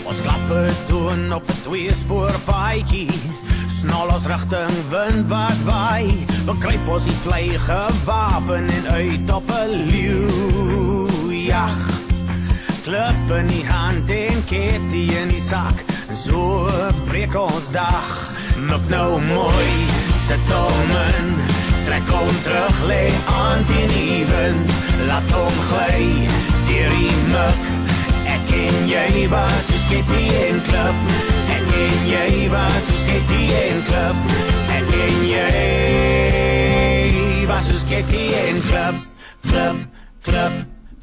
Ons klappe toon op 'n tweespoor paadjie, snol ons rigting wind wat waai, bekruip ons die vlei gewapen en uit op 'n leeuwjag. Klip in die hand en ketty in die sak, so breek ons dag. Mik nou mooi, sit hom in, trek hom terug, lê aan teen die wind, laat hom gly deur die mik. Ek en jy was soos ketty en klip, ek en jy was soos ketty en klip, ek en jy was soos ketty en klip, klip, klip,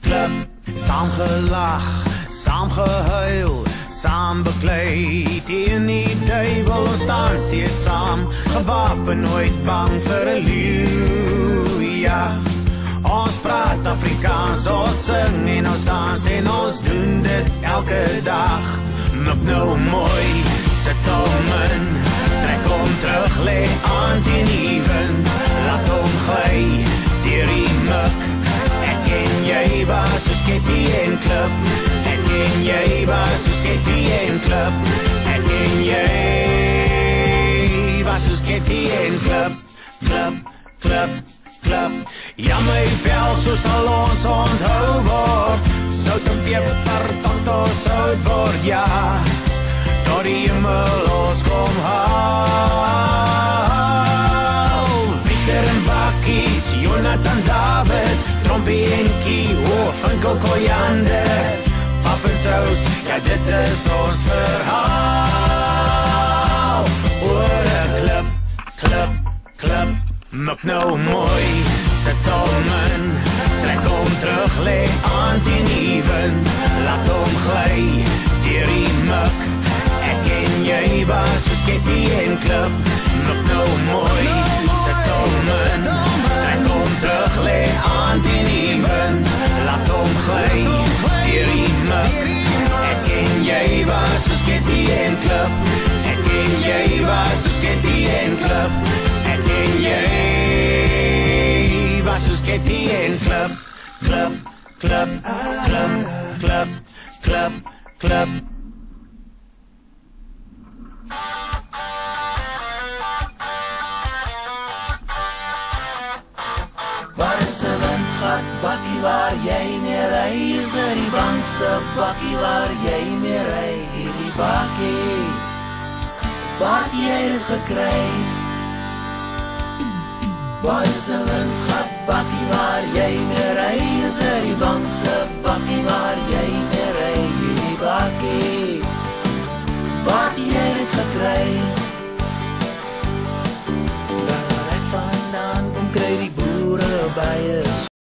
klip. Saam gelag, saam gehuil, saam beklei teen die duivel, ons staan steeds saam, gewapen, nooit bang vir 'n leeuwjag. Ons praat Afrikaans, ons sing en ons dans en ons doen dit elke dag. Mik nou mooi, sit hom in, trek hom terug, lê aan teen die wind, laat hom gly deur die mik. Ek en jy was soos ketty en klip, ek en jy was soos ketty en klip, ek en jy was soos ketty en klip, klip, klip, klip. Ja, my bel, so sal ons onthou word, sout en peper tot ons sout word, ja, tot die hemel ons kom haal. Victor en Bakkies, Jonathan David, Trompie en Kio, Finkel Koyander, pap en sous, ja dit is ons verhaal. Oor 'n klip, klip, klip, mik nou mooi, sit hom in, trek hom terug, lê aan teen die wind, laat hom gly deur die mik. Ek en jy was soos ketty en klip, mik nou mooi, sit hom in, trek hom terug, lê aan teen die wind, laat hom gly deur die mik. Ek en jy was soos ketty en klip, ek en jy was soos ketty en klip, ek en jy was soos ketty en klip, klip, klip, klip, klip, klip, klip. Waar is 'n windgat, bakkie waar jy mee ry? Is dit die bankse bakkie waar jy mee ry? Hierdie bakkie, waar het jy dit gekry? Waar is 'n windgat, bakkie waar jy mee